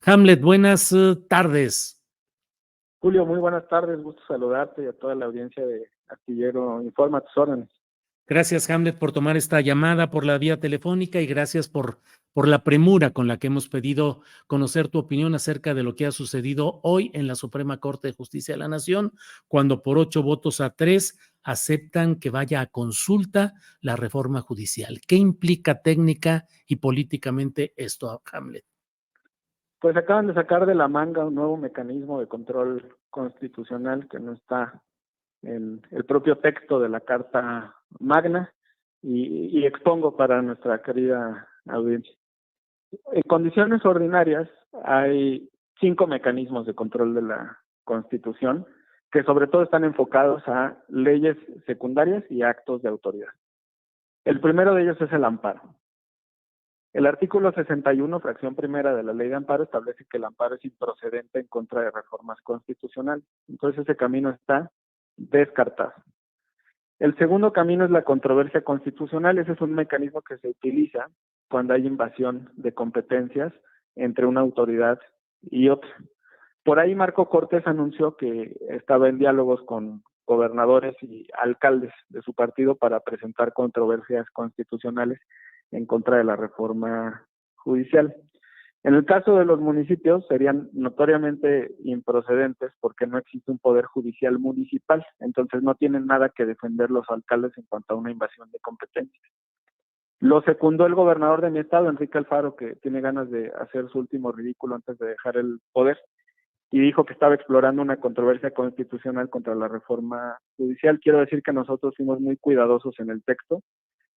Hamlet, buenas tardes. Julio, muy buenas tardes, gusto saludarte y a toda la audiencia de Astillero Informa, a tus órdenes. Gracias, Hamlet, por tomar esta llamada por la vía telefónica y gracias por la premura con la que hemos pedido conocer tu opinión acerca de lo que ha sucedido hoy en la Suprema Corte de Justicia de la Nación, cuando por 8 votos a 3 aceptan que vaya a consulta la reforma judicial. ¿Qué implica técnica y políticamente esto, Hamlet? Pues acaban de sacar de la manga un nuevo mecanismo de control constitucional que no está en el propio texto de la Carta Magna y expongo para nuestra querida audiencia. En condiciones ordinarias hay 5 mecanismos de control de la Constitución que sobre todo están enfocados a leyes secundarias y actos de autoridad. El primero de ellos es el amparo. El artículo 61, fracción primera de la Ley de Amparo, establece que el amparo es improcedente en contra de reformas constitucionales. Entonces ese camino está descartado. El segundo camino es la controversia constitucional. Ese es un mecanismo que se utiliza cuando hay invasión de competencias entre una autoridad y otra. Por ahí Marco Cortés anunció que estaba en diálogos con gobernadores y alcaldes de su partido para presentar controversias constitucionales en contra de la reforma judicial. En el caso de los municipios serían notoriamente improcedentes porque no existe un poder judicial municipal, entonces no tienen nada que defender los alcaldes en cuanto a una invasión de competencias. Lo secundó el gobernador de mi estado, Enrique Alfaro, que tiene ganas de hacer su último ridículo antes de dejar el poder, y dijo que estaba explorando una controversia constitucional contra la reforma judicial. Quiero decir que nosotros fuimos muy cuidadosos en el texto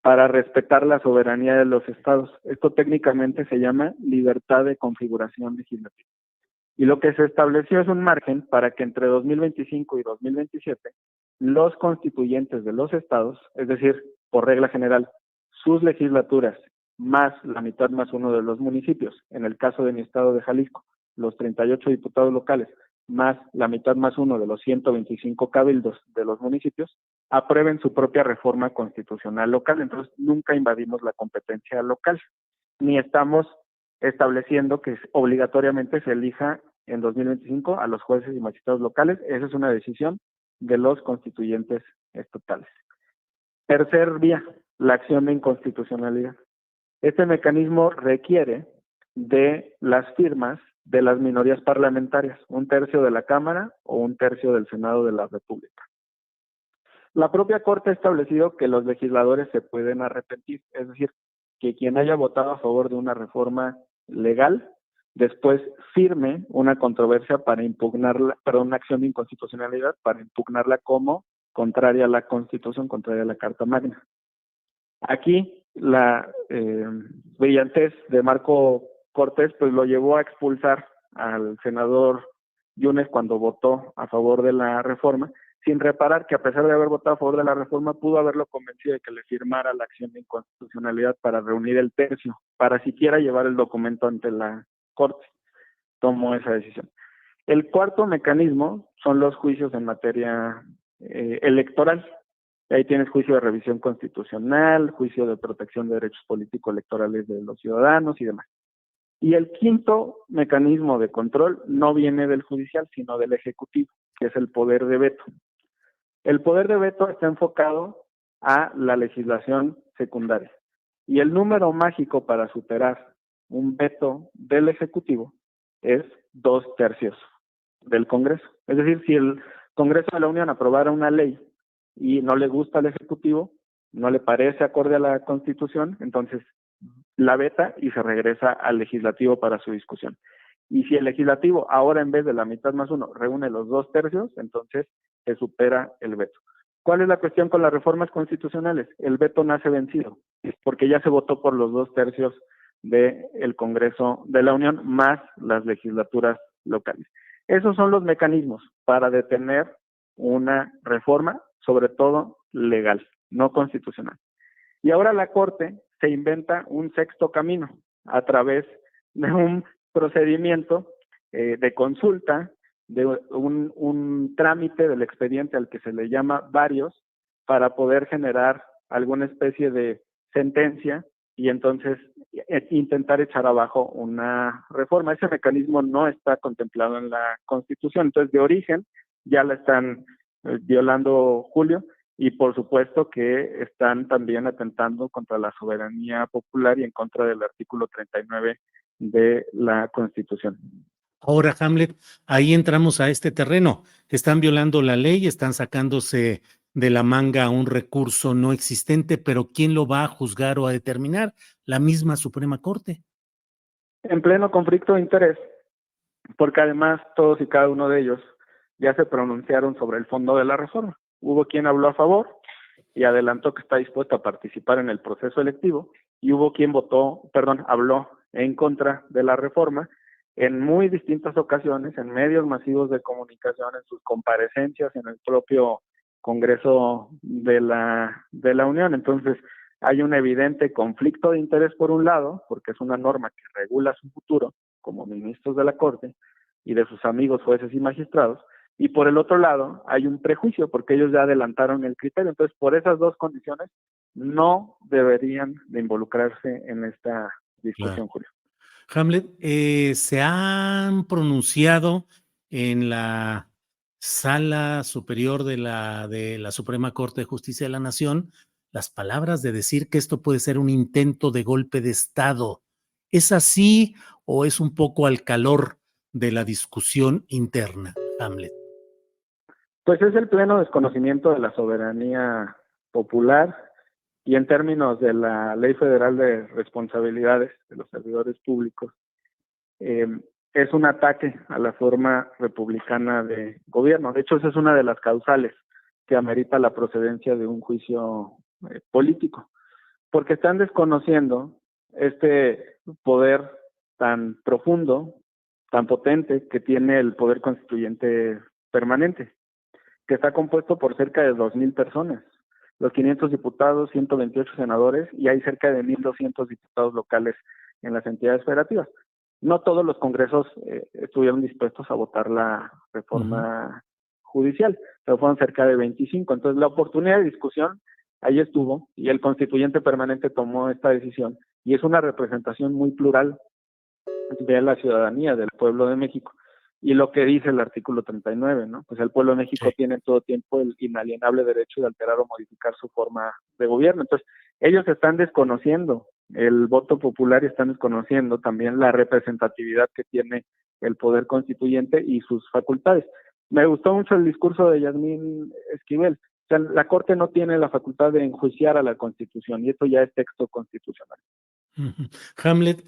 para respetar la soberanía de los estados. Esto técnicamente se llama libertad de configuración legislativa. Y lo que se estableció es un margen para que entre 2025 y 2027 los constituyentes de los estados, es decir, por regla general, sus legislaturas más la mitad más uno de los municipios, en el caso de mi estado de Jalisco, los 38 diputados locales, más la mitad más uno de los 125 cabildos de los municipios, aprueben su propia reforma constitucional local. Entonces, nunca invadimos la competencia local, ni estamos estableciendo que obligatoriamente se elija en 2025 a los jueces y magistrados locales. Esa es una decisión de los constituyentes estatales. Tercer vía, la acción de inconstitucionalidad. Este mecanismo requiere de las firmas de las minorías parlamentarias, 1/3 de la Cámara o 1/3 del Senado de la República. La propia Corte ha establecido que los legisladores se pueden arrepentir, es decir, que quien haya votado a favor de una reforma legal, después firme una controversia para impugnarla, una acción de inconstitucionalidad para impugnarla como contraria a la Constitución, contraria a la Carta Magna. Aquí la brillantez de Marco Cortés pues lo llevó a expulsar al senador Yunes cuando votó a favor de la reforma, sin reparar que a pesar de haber votado a favor de la reforma, pudo haberlo convencido de que le firmara la acción de inconstitucionalidad para reunir el tercio, para siquiera llevar el documento ante la Corte. Tomó esa decisión. El cuarto mecanismo son los juicios en materia electoral. Ahí tienes juicio de revisión constitucional, juicio de protección de derechos políticos electorales de los ciudadanos y demás. Y el quinto mecanismo de control no viene del judicial, sino del ejecutivo, que es el poder de veto. El poder de veto está enfocado a la legislación secundaria. Y el número mágico para superar un veto del ejecutivo es 2/3 del Congreso. Es decir, si el Congreso de la Unión aprobara una ley y no le gusta al Ejecutivo, no le parece acorde a la Constitución, entonces la veta y se regresa al Legislativo para su discusión. Y si el Legislativo ahora en vez de la mitad más uno reúne los 2/3, entonces se supera el veto. ¿Cuál es la cuestión con las reformas constitucionales? El veto nace vencido, porque ya se votó por los 2/3 del Congreso de la Unión más las legislaturas locales. Esos son los mecanismos para detener una reforma, sobre todo legal, no constitucional. Y ahora la Corte se inventa un sexto camino a través de un procedimiento de consulta, de un trámite del expediente al que se le llama varios, para poder generar alguna especie de sentencia y entonces intentar echar abajo una reforma. Ese mecanismo no está contemplado en la Constitución, entonces de origen ya la están violando, Julio, y por supuesto que están también atentando contra la soberanía popular y en contra del artículo 39 de la Constitución. Ahora, Hamlet, ahí entramos a este terreno. Están violando la ley, están sacándose de la manga un recurso no existente, pero ¿quién lo va a juzgar o a determinar? La misma Suprema Corte. En pleno conflicto de interés, porque además todos y cada uno de ellos ya se pronunciaron sobre el fondo de la reforma. Hubo quien habló a favor y adelantó que está dispuesto a participar en el proceso electivo, y hubo quien habló en contra de la reforma en muy distintas ocasiones, en medios masivos de comunicación, en sus comparecencias, en el propio Congreso de la Unión. Entonces, hay un evidente conflicto de interés por un lado, porque es una norma que regula su futuro como ministros de la Corte y de sus amigos jueces y magistrados, y por el otro lado hay un prejuicio porque ellos ya adelantaron el criterio. Entonces, por esas dos condiciones no deberían de involucrarse en esta discusión, Claro. Julio. Hamlet, se han pronunciado en la Sala Superior de la Suprema Corte de Justicia de la Nación las palabras de decir que esto puede ser un intento de golpe de Estado. ¿Es así o es un poco al calor de la discusión interna, Hamlet? Pues es el pleno desconocimiento de la soberanía popular, y en términos de la Ley Federal de Responsabilidades de los Servidores Públicos, es un ataque a la forma republicana de gobierno. De hecho, esa es una de las causales que amerita la procedencia de un juicio político, porque están desconociendo este poder tan profundo, tan potente que tiene el poder constituyente permanente, que está compuesto por cerca de 2,000 personas, los 500 diputados, 128 senadores, y hay cerca de 1,200 diputados locales en las entidades federativas. No todos los congresos estuvieron dispuestos a votar la reforma judicial, pero fueron cerca de 25. Entonces, la oportunidad de discusión ahí estuvo, y el constituyente permanente tomó esta decisión, y es una representación muy plural de la ciudadanía, del pueblo de México. Y lo que dice el artículo 39, ¿no? Pues el pueblo de México tiene todo tiempo el inalienable derecho de alterar o modificar su forma de gobierno. Entonces, ellos están desconociendo el voto popular y están desconociendo también la representatividad que tiene el poder constituyente y sus facultades. Me gustó mucho el discurso de Yasmín Esquivel. O sea, la Corte no tiene la facultad de enjuiciar a la Constitución, y esto ya es texto constitucional. Hamlet,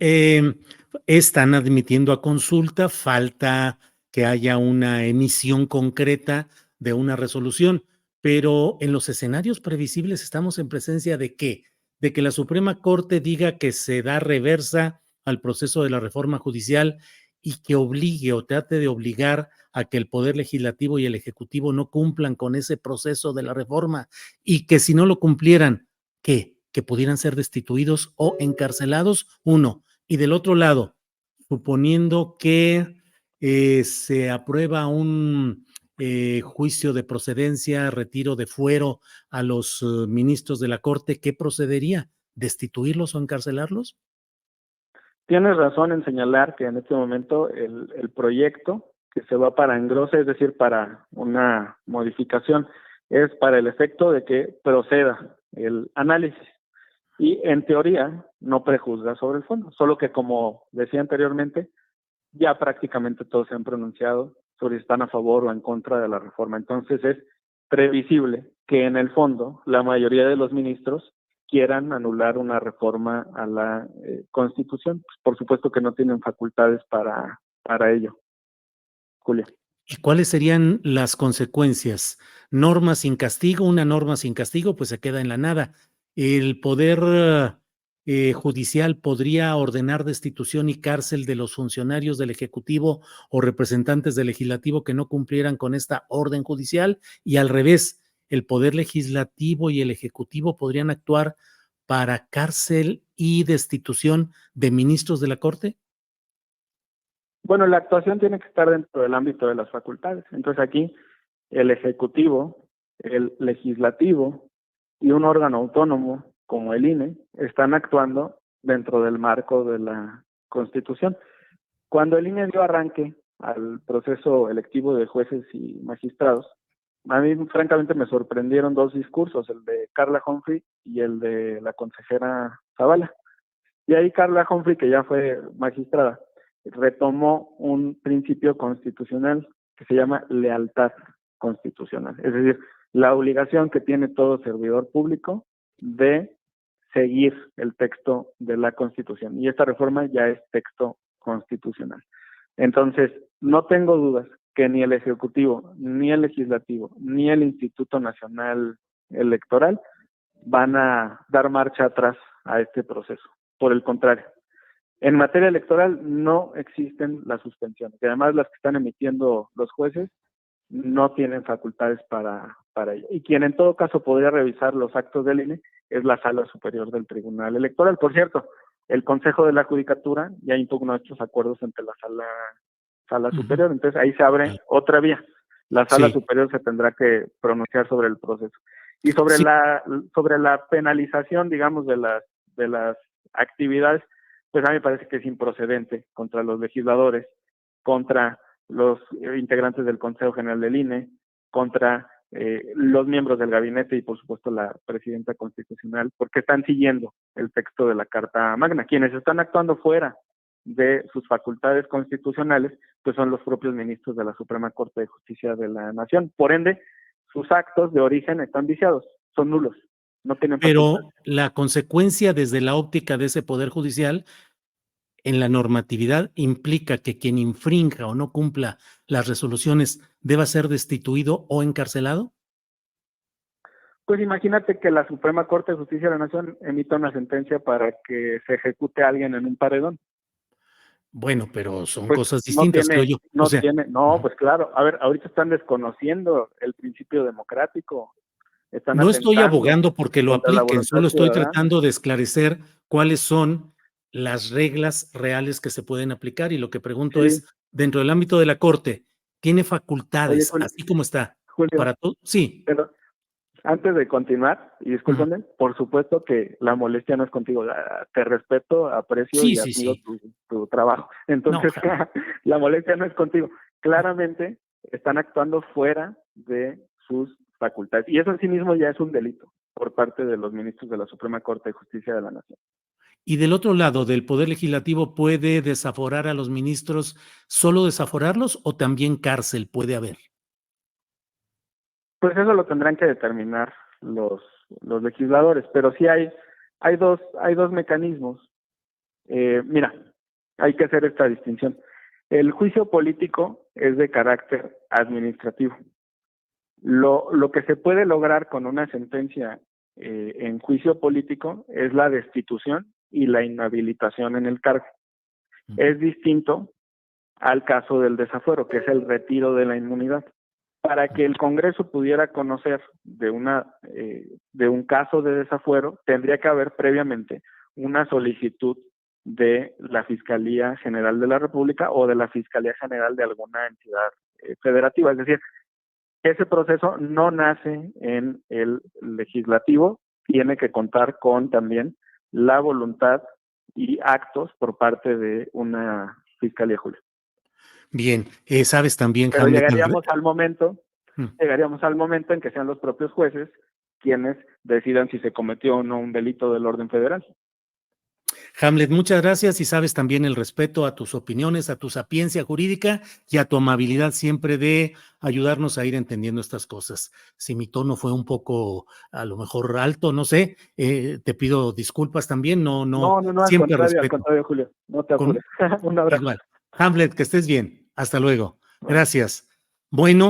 están admitiendo a consulta, falta que haya una emisión concreta de una resolución, pero en los escenarios previsibles estamos en presencia de ¿qué? De que la Suprema Corte diga que se da reversa al proceso de la reforma judicial y que obligue o trate de obligar a que el Poder Legislativo y el Ejecutivo no cumplan con ese proceso de la reforma, y que si no lo cumplieran, ¿qué? Que pudieran ser destituidos o encarcelados, uno. Y del otro lado, suponiendo que se aprueba un juicio de procedencia, retiro de fuero a los ministros de la Corte, ¿qué procedería? ¿Destituirlos o encarcelarlos? Tienes razón en señalar que en este momento el proyecto que se va para engrose, es decir, para una modificación, es para el efecto de que proceda el análisis. Y en teoría no prejuzga sobre el fondo, solo que, como decía anteriormente, ya prácticamente todos se han pronunciado sobre si están a favor o en contra de la reforma. Entonces es previsible que en el fondo la mayoría de los ministros quieran anular una reforma a la Constitución. Pues por supuesto que no tienen facultades para ello. Julia. ¿Y cuáles serían las consecuencias? Norma sin castigo, una norma sin castigo, pues se queda en la nada. El poder judicial podría ordenar destitución y cárcel de los funcionarios del Ejecutivo o representantes del Legislativo que no cumplieran con esta orden judicial, y al revés, el poder legislativo y el Ejecutivo podrían actuar para cárcel y destitución de ministros de la Corte. Bueno, la actuación tiene que estar dentro del ámbito de las facultades. Entonces aquí el Ejecutivo, el Legislativo y un órgano autónomo como el INE están actuando dentro del marco de la Constitución. Cuando el INE dio arranque al proceso electivo de jueces y magistrados, a mí francamente me sorprendieron dos discursos, el de Carla Humphrey y el de la consejera Zavala. Y ahí Carla Humphrey, que ya fue magistrada, retomó un principio constitucional que se llama lealtad constitucional, es decir, la obligación que tiene todo servidor público de seguir el texto de la Constitución. Y esta reforma ya es texto constitucional. Entonces, no tengo dudas que ni el Ejecutivo, ni el Legislativo, ni el Instituto Nacional Electoral van a dar marcha atrás a este proceso. Por el contrario, en materia electoral no existen las suspensiones. Y además las que están emitiendo los jueces no tienen facultades para ello. Y quien en todo caso podría revisar los actos del INE es la Sala Superior del Tribunal Electoral. Por cierto, el Consejo de la Judicatura ya impugnó estos acuerdos ante la Sala Superior, entonces ahí se abre otra vía. La Sala Superior se tendrá que pronunciar sobre el proceso. Y sobre la penalización, digamos, de las actividades, pues a mí me parece que es improcedente contra los legisladores, contra los integrantes del Consejo General del INE, contra los miembros del gabinete y por supuesto la presidenta constitucional, porque están siguiendo el texto de la Carta Magna. Quienes están actuando fuera de sus facultades constitucionales, pues son los propios ministros de la Suprema Corte de Justicia de la Nación. Por ende, sus actos de origen están viciados, son nulos, no tienen facultades. Pero la consecuencia desde la óptica de ese Poder Judicial en la normatividad implica que quien infrinja o no cumpla las resoluciones deba ser destituido o encarcelado. Pues imagínate que la Suprema Corte de Justicia de la Nación emita una sentencia para que se ejecute a alguien en un paredón. Bueno, pero son pues cosas distintas, creo yo. Pues claro, a ver, ahorita están desconociendo el principio democrático. No estoy abogando porque lo apliquen, solo estoy tratando de esclarecer cuáles son las reglas reales que se pueden aplicar y lo que pregunto es, dentro del ámbito de la Corte, ¿tiene facultades, así como está, para todo? Sí. Pero antes de continuar, y discúlpame, por supuesto que la molestia no es contigo, te respeto, aprecio y admiro tu trabajo. Entonces, la molestia no es contigo. Claramente están actuando fuera de sus facultades. Y eso en sí mismo ya es un delito por parte de los ministros de la Suprema Corte de Justicia de la Nación. Y del otro lado, ¿del Poder Legislativo puede desaforar a los ministros, solo desaforarlos o también cárcel puede haber? Pues eso lo tendrán que determinar los legisladores, pero sí hay dos mecanismos. Mira, hay que hacer esta distinción. El juicio político es de carácter administrativo. Lo que se puede lograr con una sentencia en juicio político es la destitución y la inhabilitación en el cargo. Es distinto al caso del desafuero, que es el retiro de la inmunidad. Para que el Congreso pudiera conocer de un caso de desafuero, tendría que haber previamente una solicitud de la Fiscalía General de la República o de la Fiscalía General de alguna entidad federativa. Es decir, ese proceso no nace en el legislativo, tiene que contar con también la voluntad y actos por parte de una Fiscalía, Julio. Bien, sabes también, pero llegaríamos al momento en que sean los propios jueces quienes decidan si se cometió o no un delito del orden federal. Hamlet, muchas gracias y sabes también el respeto a tus opiniones, a tu sapiencia jurídica y a tu amabilidad siempre de ayudarnos a ir entendiendo estas cosas. Si mi tono fue un poco a lo mejor alto, no sé, te pido disculpas también, no, siempre al contrario, Julio, no te apures. Un abrazo. Igual. Hamlet, que estés bien. Hasta luego. Gracias. Bueno.